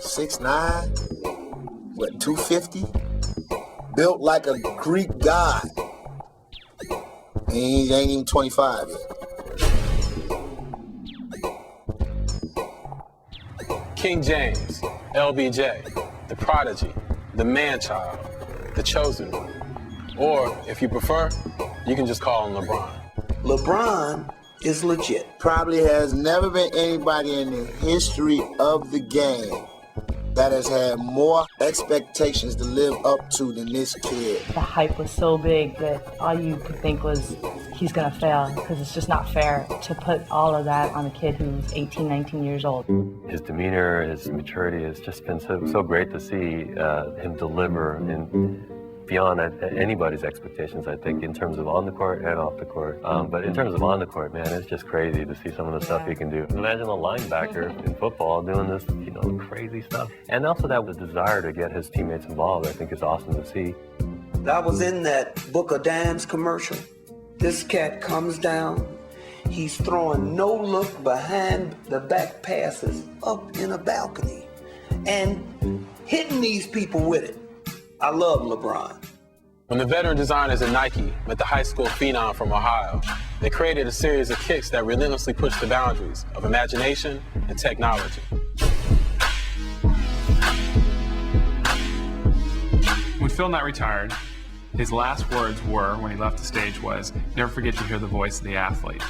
6'9", what, 250? Built like a Greek god. And he ain't even 25 yet. King James, LBJ, the prodigy, the man-child, the chosen one. Or, if you prefer, you can just call him LeBron. LeBron is legit. Probably has never been anybody in the history of the game that has had more expectations to live up to than this kid. The hype was so big that all you could think was he's gonna fail, because it's just not fair to put all of that on a kid who's 18, 19 years old. His demeanor, his maturity has just been so great to see him deliver and beyond anybody's expectations, I think, in terms of on the court and off the court. But in terms of on the court, man, it's just crazy to see some of the stuff he can do. Imagine a linebacker in football doing this, crazy stuff. And also that desire to get his teammates involved, I think is awesome to see. I was in that Book of Dams commercial. This cat comes down, he's throwing no-look behind the back passes up in a balcony and hitting these people with it. I love LeBron. When the veteran designers at Nike met the high school phenom from Ohio, they created a series of kicks that relentlessly pushed the boundaries of imagination and technology. When Phil Knight retired, his last words were, when he left the stage, was, "Never forget to hear the voice of the athlete."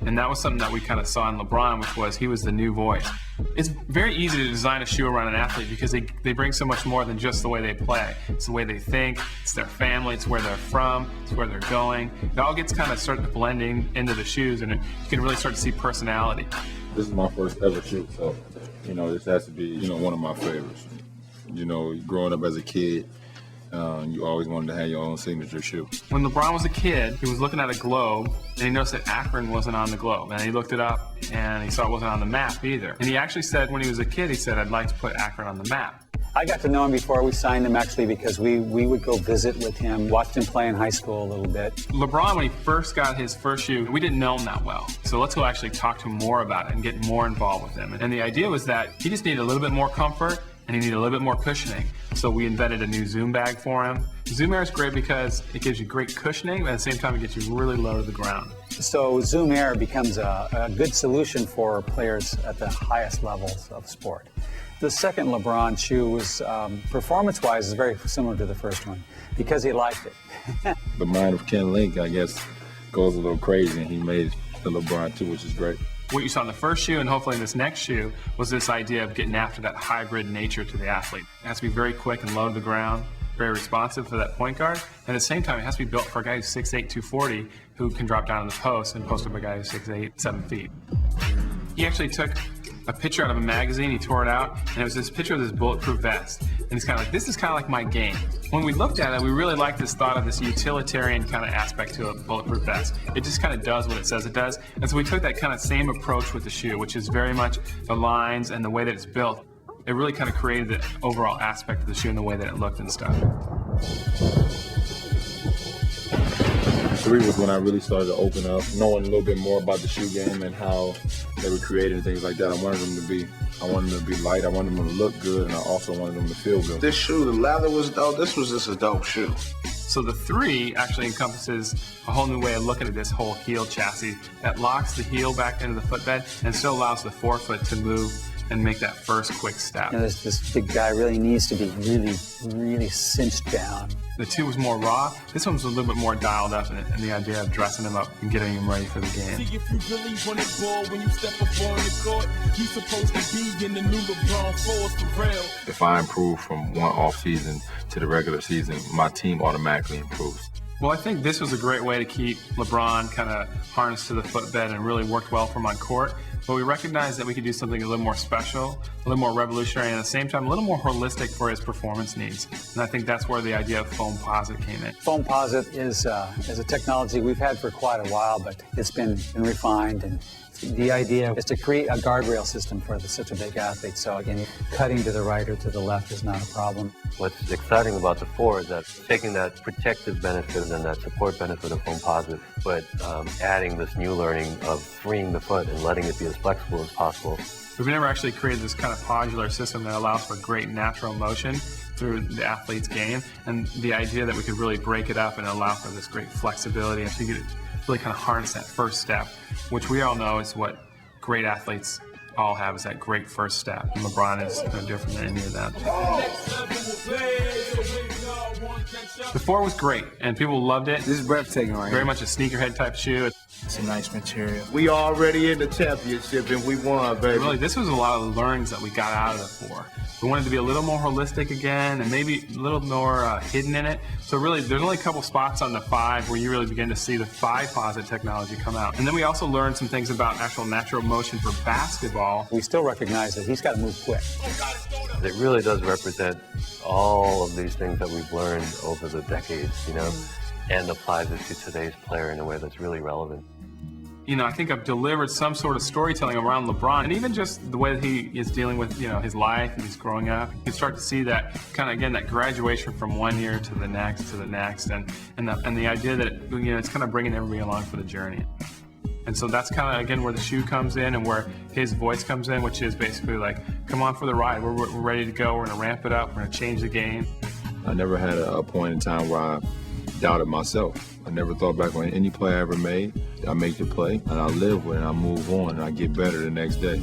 And that was something that we kind of saw in LeBron, which was he was the new voice. It's very easy to design a shoe around an athlete because they bring so much more than just the way they play. It's the way they think, it's their family, it's where they're from, it's where they're going. It all gets kind of sort of blending into the shoes, and you can really start to see personality. This is my first ever shoe, so, this has to be, one of my favorites. Growing up as a kid, you always wanted to have your own signature shoe. When LeBron was a kid, he was looking at a globe, and he noticed that Akron wasn't on the globe. And he looked it up, and he saw it wasn't on the map either. And he actually said, when he was a kid, he said, "I'd like to put Akron on the map." I got to know him before we signed him, actually, because we would go visit with him, watched him play in high school a little bit. LeBron, when he first got his first shoe, we didn't know him that well. So let's go actually talk to him more about it and get more involved with him. And the idea was that he just needed a little bit more comfort, and he needed a little bit more cushioning. So we invented a new Zoom bag for him. Zoom Air is great because it gives you great cushioning, but at the same time it gets you really low to the ground. So Zoom Air becomes a good solution for players at the highest levels of sport. The second LeBron shoe was, performance-wise, is very similar to the first one because he liked it. The mind of Ken Link, I guess, goes a little crazy, and he made the LeBron too, which is great. What you saw in the first shoe and hopefully in this next shoe was this idea of getting after that hybrid nature to the athlete. It has to be very quick and low to the ground, very responsive for that point guard. And at the same time, it has to be built for a guy who's 6'8", 240, who can drop down in the post and post up a guy who's 6'8", 7 feet. He actually took a picture out of a magazine, he tore it out, and it was this picture of this bulletproof vest. And he's kind of like, this is kind of like my game. When we looked at it, we really liked this thought of this utilitarian kind of aspect to a bulletproof vest. It just kind of does what it says it does. And so we took that kind of same approach with the shoe, which is very much the lines and the way that it's built. It really kind of created the overall aspect of the shoe and the way that it looked and stuff. 3 was when I really started to open up, knowing a little bit more about the shoe game and how they were created and things like that. I wanted them to be light, I wanted them to look good, and I also wanted them to feel good. This shoe, the leather was dope. This was just a dope shoe. So the 3 actually encompasses a whole new way of looking at this whole heel chassis that locks the heel back into the footbed and still allows the forefoot to move and make that first quick step. This big guy really needs to be really cinched down. The 2 was more raw. This one was a little bit more dialed up in the idea of dressing him up and getting him ready for the game. See if you really want it, boy, when you step up on the court, you supposed to be in the new LeBron Force for real. If I improve from one off season to the regular season, my team automatically improves. Well, I think this was a great way to keep LeBron kind of harnessed to the footbed and really worked well for him on court. But we recognized that we could do something a little more special, a little more revolutionary, and at the same time a little more holistic for his performance needs. And I think that's where the idea of Foamposite came in. Foamposite is a technology we've had for quite a while, but it's been refined and The idea is to create a guardrail system for such a big athlete. So again, cutting to the right or to the left is not a problem. What's exciting about the 4 is that taking that protective benefit and that support benefit of foam positive, but adding this new learning of freeing the foot and letting it be as flexible as possible. We've never actually created this kind of modular system that allows for great natural motion through the athlete's game, and the idea that we could really break it up and allow for this great flexibility, and so you could really kind of harness that first step, which we all know is what great athletes all have, is that great first step. And LeBron is no different than any of them. The 4 was great, and people loved it. This is breathtaking right Very here. much a sneakerhead type shoe. It's a nice material. We already in the championship and we won, baby. Really, this was a lot of the learnings that we got out of the 4. We wanted to be a little more holistic again, and maybe a little more hidden in it. So really, there's only a couple spots on the 5 where you really begin to see the 5-posit technology come out. And then we also learned some things about actual natural motion for basketball. We still recognize that he's got to move quick. It really does represent all of these things that we've learned over the decades, you know, and applies it to today's player in a way that's really relevant. You know, I think I've delivered some sort of storytelling around LeBron, and even just the way that he is dealing with, you know, his life and he's growing up. You can start to see that kind of, again, that graduation from one year to the next, and the idea that, you know, it's kind of bringing everybody along for the journey. And so that's kind of, again, where the shoe comes in and where his voice comes in, which is basically like, come on for the ride. We're ready to go. We're going to ramp it up. We're going to change the game. I never had a point in time where I doubted myself. I never thought back on any play I ever made. I make the play, and I live with it, and I move on, and I get better the next day.